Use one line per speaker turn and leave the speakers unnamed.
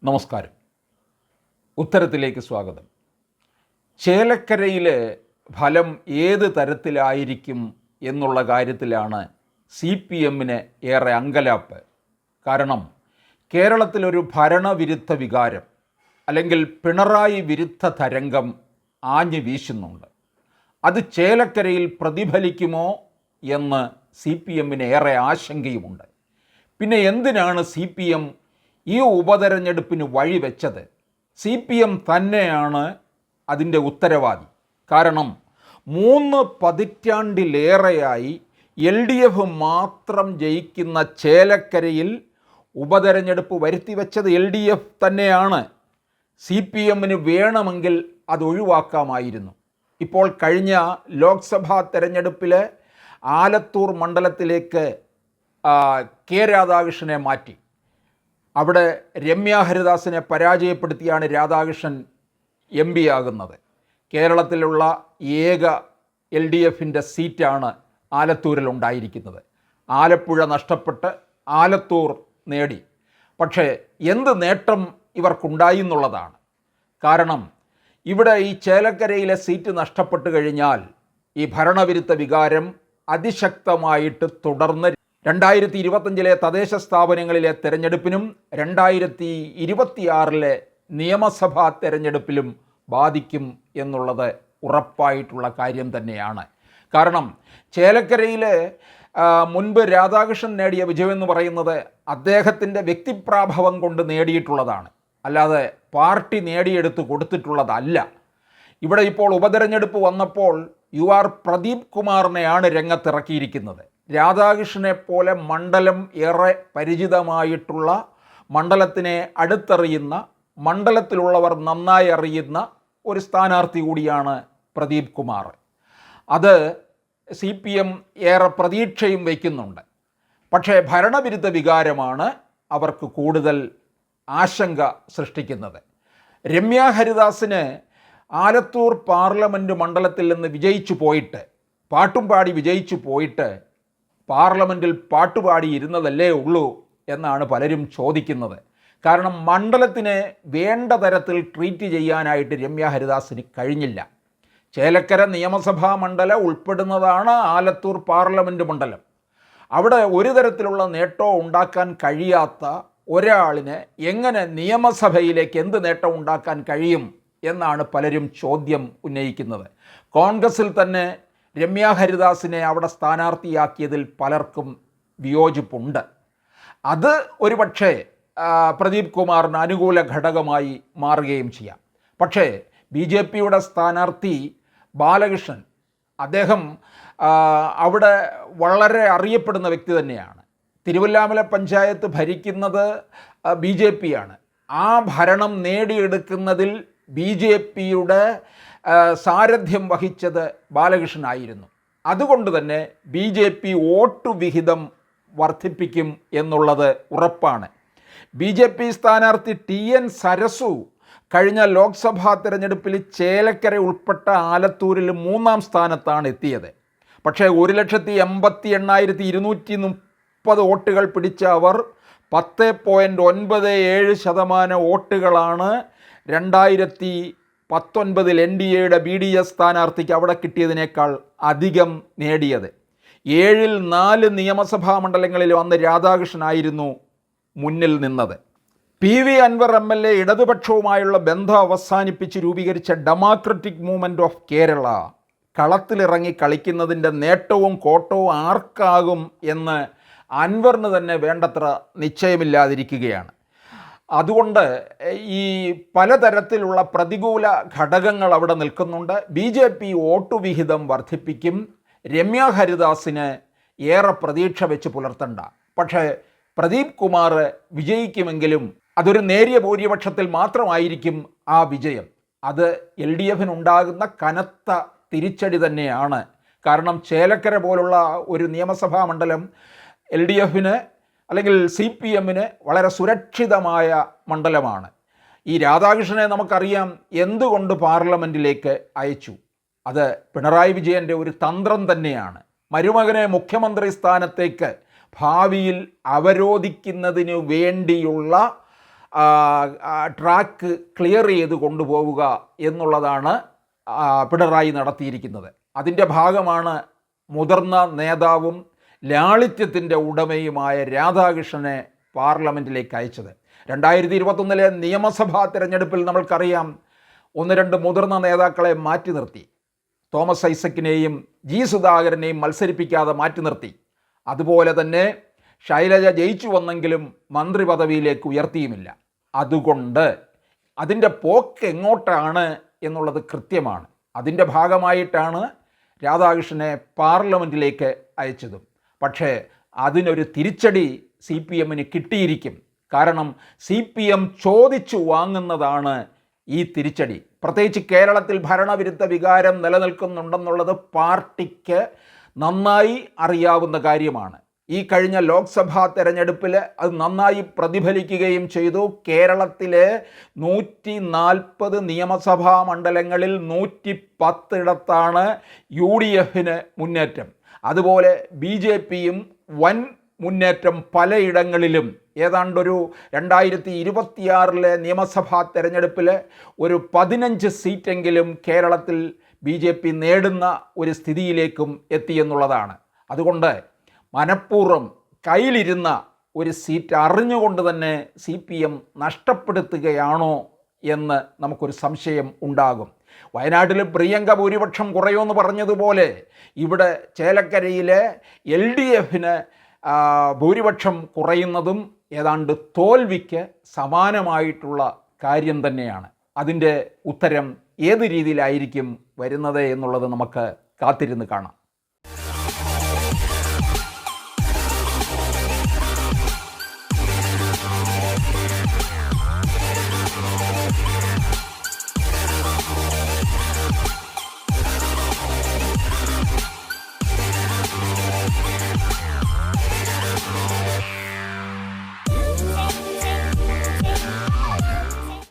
നമസ്കാരം. ഉത്തരത്തിലേക്ക് സ്വാഗതം. ചേലക്കരയിലെ ഫലം ഏത് തരത്തിലായിരിക്കും എന്നുള്ള കാര്യത്തിലാണ് CPM-ന് ഏറെ അങ്കലാപ്പ്. കാരണം കേരളത്തിലൊരു ഭരണവിരുദ്ധ വികാരം അല്ലെങ്കിൽ പിണറായി വിരുദ്ധ തരംഗം ആഞ്ഞു വീശുന്നുണ്ട്. അത് ചേലക്കരയിൽ പ്രതിഫലിക്കുമോ എന്ന് CPM-ന് ഏറെ ആശങ്കയുമുണ്ട്. പിന്നെ എന്തിനാണ് CPM ഈ ഉപതെരഞ്ഞെടുപ്പിന് വഴിവെച്ചത്? CPM തന്നെയാണ് അതിൻ്റെ ഉത്തരവാദി. കാരണം 3 പതിറ്റാണ്ടിലേറെയായി LDF മാത്രം ജയിക്കുന്ന ചേലക്കരയിൽ ഉപതെരഞ്ഞെടുപ്പ് വരുത്തിവെച്ചത് LDF തന്നെയാണ്. CPM-ന് വേണമെങ്കിൽ അത് ഒഴിവാക്കാമായിരുന്നു. ഇപ്പോൾ കഴിഞ്ഞ ലോക്സഭാ തെരഞ്ഞെടുപ്പിൽ ആലത്തൂർ മണ്ഡലത്തിലേക്ക് കെ രാധാകൃഷ്ണനെ മാറ്റി. അവിടെ രമ്യ ഹരിദാസിനെ പരാജയപ്പെടുത്തിയാണ് രാധാകൃഷ്ണൻ MP ആകുന്നത്. കേരളത്തിലുള്ള ഏക LDF-ൻ്റെ സീറ്റാണ് ആലത്തൂരിലുണ്ടായിരിക്കുന്നത്. ആലപ്പുഴ നഷ്ടപ്പെട്ട് ആലത്തൂർ നേടി. പക്ഷേ എന്ത് നേട്ടം ഇവർക്കുണ്ടായി എന്നുള്ളതാണ്. കാരണം ഇവിടെ ഈ ചേലക്കരയിലെ സീറ്റ് നഷ്ടപ്പെട്ട് കഴിഞ്ഞാൽ ഈ ഭരണവിരുദ്ധ വികാരം അതിശക്തമായിട്ട് തുടർന്ന് 2025 തദ്ദേശ സ്ഥാപനങ്ങളിലെ തെരഞ്ഞെടുപ്പിനും 2026 നിയമസഭാ തെരഞ്ഞെടുപ്പിലും ബാധിക്കും എന്നുള്ളത് ഉറപ്പായിട്ടുള്ള കാര്യം തന്നെയാണ്. കാരണം ചേലക്കരയിൽ മുൻപ് രാധാകൃഷ്ണൻ നേടിയ വിജയമെന്ന് പറയുന്നത് അദ്ദേഹത്തിൻ്റെ വ്യക്തിപ്രാഭവം കൊണ്ട് നേടിയിട്ടുള്ളതാണ്, അല്ലാതെ പാർട്ടി നേടിയെടുത്ത് കൊടുത്തിട്ടുള്ളതല്ല. ഇവിടെ ഇപ്പോൾ ഉപതെരഞ്ഞെടുപ്പ് വന്നപ്പോൾ UR പ്രദീപ് കുമാറിനെയാണ് രംഗത്തിറക്കിയിരിക്കുന്നത്. രാധാകൃഷ്ണനെ പോലെ മണ്ഡലം ഏറെ പരിചിതമായിട്ടുള്ള, മണ്ഡലത്തിനെ അടുത്തറിയുന്ന, മണ്ഡലത്തിലുള്ളവർ നന്നായി അറിയുന്ന ഒരു സ്ഥാനാർത്ഥി കൂടിയാണ് പ്രദീപ് കുമാർ. അത് CPM ഏറെ പ്രതീക്ഷയും വയ്ക്കുന്നുണ്ട്. പക്ഷേ ഭരണവിരുദ്ധ വികാരമാണ് അവർക്ക് കൂടുതൽ ആശങ്ക സൃഷ്ടിക്കുന്നത്. രമ്യ ഹരിദാസിന് ആലത്തൂർ പാർലമെൻറ്റ് മണ്ഡലത്തിൽ നിന്ന് വിജയിച്ചു പോയിട്ട്, പാട്ടും പാടി വിജയിച്ചു പോയിട്ട് പാർലമെൻറ്റിൽ പാട്ടുപാടി ഇരുന്നതല്ലേ ഉള്ളൂ എന്നാണ് പലരും ചോദിക്കുന്നത്. കാരണം മണ്ഡലത്തിനെ വേണ്ട തരത്തിൽ ട്രീറ്റ് ചെയ്യാനായിട്ട് രമ്യ ഹരിദാസിന് കഴിഞ്ഞില്ല. ചേലക്കര നിയമസഭാ മണ്ഡലം ഉൾപ്പെടുന്നതാണ് ആലത്തൂർ പാർലമെൻറ്റ് മണ്ഡലം. അവിടെ ഒരു തരത്തിലുള്ള നേട്ടവും ഉണ്ടാക്കാൻ കഴിയാത്ത ഒരാളിന് എങ്ങനെ നിയമസഭയിലേക്ക് എന്ത് നേട്ടം ഉണ്ടാക്കാൻ കഴിയും എന്നാണ് പലരും ചോദ്യം ഉന്നയിക്കുന്നത്. കോൺഗ്രസിൽ തന്നെ രമ്യ ഹരിദാസിനെ അവിടെ സ്ഥാനാർത്ഥിയാക്കിയതിൽ പലർക്കും വിയോജിപ്പുണ്ട്. അത് ഒരുപക്ഷെ പ്രദീപ് കുമാറിന് അനുകൂല ഘടകമായി മാറുകയും ചെയ്യാം. പക്ഷേ BJP-യുടെ സ്ഥാനാർത്ഥി ബാലകൃഷ്ണൻ, അദ്ദേഹം അവിടെ വളരെ അറിയപ്പെടുന്ന വ്യക്തി തന്നെയാണ്. തിരുവല്ലാമല പഞ്ചായത്ത് ഭരിക്കുന്നത് BJP-യാണ്. ആ ഭരണം നേടിയെടുക്കുന്നതിൽ BJP-യുടെ സാരഥ്യം വഹിച്ചത് ബാലകൃഷ്ണനായിരുന്നു. അതുകൊണ്ട് തന്നെ BJP വോട്ട് വിഹിതം വർദ്ധിപ്പിക്കും എന്നുള്ളത് ഉറപ്പാണ്. BJP സ്ഥാനാർത്ഥി TN സരസു കഴിഞ്ഞ ലോക്സഭാ തെരഞ്ഞെടുപ്പിൽ ചേലക്കര ഉൾപ്പെട്ട ആലത്തൂരിൽ 3ാം സ്ഥാനത്താണ് എത്തിയത്. പക്ഷേ 1,80,230 വോട്ടുകൾ പിടിച്ച അവർ 10.97% വോട്ടുകളാണ് 2019 NDA-യുടെ BDS സ്ഥാനാർത്ഥിക്ക് അവിടെ കിട്ടിയതിനേക്കാൾ അധികം നേടിയത്. 7-ൽ 4 നിയമസഭാ മണ്ഡലങ്ങളിൽ വന്ന് രാധാകൃഷ്ണനായിരുന്നു മുന്നിൽ നിന്നത്. PV അൻവർ MLA ഇടതുപക്ഷവുമായുള്ള ബന്ധം അവസാനിപ്പിച്ച് രൂപീകരിച്ച ഡെമോക്രാറ്റിക് മൂവ്മെൻറ്റ് ഓഫ് കേരള കളത്തിലിറങ്ങി കളിക്കുന്നതിൻ്റെ നേട്ടവും കോട്ടവും ആർക്കാകും എന്ന് അൻവറിന് തന്നെ വേണ്ടത്ര നിശ്ചയമില്ലാതിരിക്കുകയാണ്. അതുകൊണ്ട് ഈ പലതരത്തിലുള്ള പ്രതികൂല ഘടകങ്ങൾ അവിടെ നിൽക്കുന്നുണ്ട്. BJP വോട്ട് വിഹിതം വർദ്ധിപ്പിക്കും. രമ്യ ഹരിദാസിന് ഏറെ പ്രതീക്ഷ വെച്ച് പുലർത്തണ്ട. പക്ഷേ പ്രദീപ് കുമാർ വിജയിക്കുമെങ്കിലും അതൊരു നേരിയ ഭൂരിപക്ഷത്തിൽ മാത്രമായിരിക്കും ആ വിജയം. അത് LDF-നുണ്ടാകുന്ന കനത്ത തിരിച്ചടി തന്നെയാണ്. കാരണം ചേലക്കര പോലുള്ള ഒരു നിയമസഭാ മണ്ഡലം LDF-ന് അല്ലെങ്കിൽ CPM-ന് വളരെ സുരക്ഷിതമായ മണ്ഡലമാണ്. ഈ രാധാകൃഷ്ണനെ നമുക്കറിയാം എന്തുകൊണ്ട് പാർലമെൻറ്റിലേക്ക് അയച്ചു. അത് പിണറായി വിജയൻ്റെ ഒരു തന്ത്രം തന്നെയാണ്. മരുമകനെ മുഖ്യമന്ത്രി സ്ഥാനത്തേക്ക് ഭാവിയിൽ അവരോധിക്കുന്നതിനു വേണ്ടിയുള്ള ട്രാക്ക് ക്ലിയർ ചെയ്ത് കൊണ്ടുപോവുക എന്നുള്ളതാണ് പിണറായി നടത്തിയിരിക്കുന്നത്. അതിൻ്റെ ഭാഗമാണ് മുതിർന്ന നേതാവും ലാളിത്യത്തിൻ്റെ ഉടമയുമായ രാധാകൃഷ്ണനെ പാർലമെൻറ്റിലേക്ക് അയച്ചത്. 2021 നിയമസഭാ തിരഞ്ഞെടുപ്പിൽ നമ്മൾക്കറിയാം, 1-2 മുതിർന്ന നേതാക്കളെ മാറ്റി നിർത്തി. തോമസ് ഐസക്കിനെയും സുധാകരനെയും മത്സരിപ്പിക്കാതെ മാറ്റി നിർത്തി. അതുപോലെ തന്നെ ശൈലജ ജയിച്ചു വന്നെങ്കിലും മന്ത്രി പദവിയിലേക്ക് ഉയർത്തിയുമില്ല. അതുകൊണ്ട് അതിൻ്റെ പോക്ക് എങ്ങോട്ടാണ് എന്നുള്ളത് കൃത്യമാണ്. അതിൻ്റെ ഭാഗമായിട്ടാണ് രാധാകൃഷ്ണനെ പാർലമെൻറ്റിലേക്ക് അയച്ചതും. പക്ഷേ അതിനൊരു തിരിച്ചടി CPM-ന് കിട്ടിയിരിക്കും. കാരണം CPM ചോദിച്ചു വാങ്ങുന്നതാണ് ഈ തിരിച്ചടി. പ്രത്യേകിച്ച് കേരളത്തിൽ ഭരണവിരുദ്ധ വികാരം നിലനിൽക്കുന്നുണ്ടെന്നുള്ളത് പാർട്ടിക്ക് നന്നായി അറിയാവുന്ന കാര്യമാണ്. ഈ കഴിഞ്ഞ ലോക്സഭാ തെരഞ്ഞെടുപ്പിൽ അത് നന്നായി പ്രതിഫലിക്കുകയും ചെയ്തു. കേരളത്തിലെ 140 നിയമസഭാ മണ്ഡലങ്ങളിൽ 110 UDF-ന് മുന്നേറ്റം. അതുപോലെ BJP-യും വൻ മുന്നേറ്റം പലയിടങ്ങളിലും. ഏതാണ്ടൊരു 2026 നിയമസഭാ തെരഞ്ഞെടുപ്പിൽ ഒരു 15 സീറ്റെങ്കിലും കേരളത്തിൽ BJP നേടുന്ന ഒരു സ്ഥിതിയിലേക്കും എത്തിയെന്നുള്ളതാണ്. അതുകൊണ്ട് മനഃപൂർവ്വം കയ്യിലിരുന്ന ഒരു സീറ്റ് അറിഞ്ഞുകൊണ്ട് തന്നെ CPM നഷ്ടപ്പെടുത്തുകയാണോ എന്ന് നമുക്കൊരു സംശയം ഉണ്ടാകും. വയനാട്ടിൽ പ്രിയങ്ക ഭൂരിപക്ഷം കുറയുമെന്ന് പറഞ്ഞതുപോലെ ഇവിടെ ചേലക്കരയിലെ LDF-ന് ഭൂരിപക്ഷം കുറയുന്നതും ഏതാണ്ട് തോൽവിക്ക് സമാനമായിട്ടുള്ള കാര്യം തന്നെയാണ്. അതിൻ്റെ ഉത്തരം ഏത് രീതിയിലായിരിക്കും വരുന്നത് എന്നുള്ളത് നമുക്ക് കാത്തിരുന്ന് കാണാം.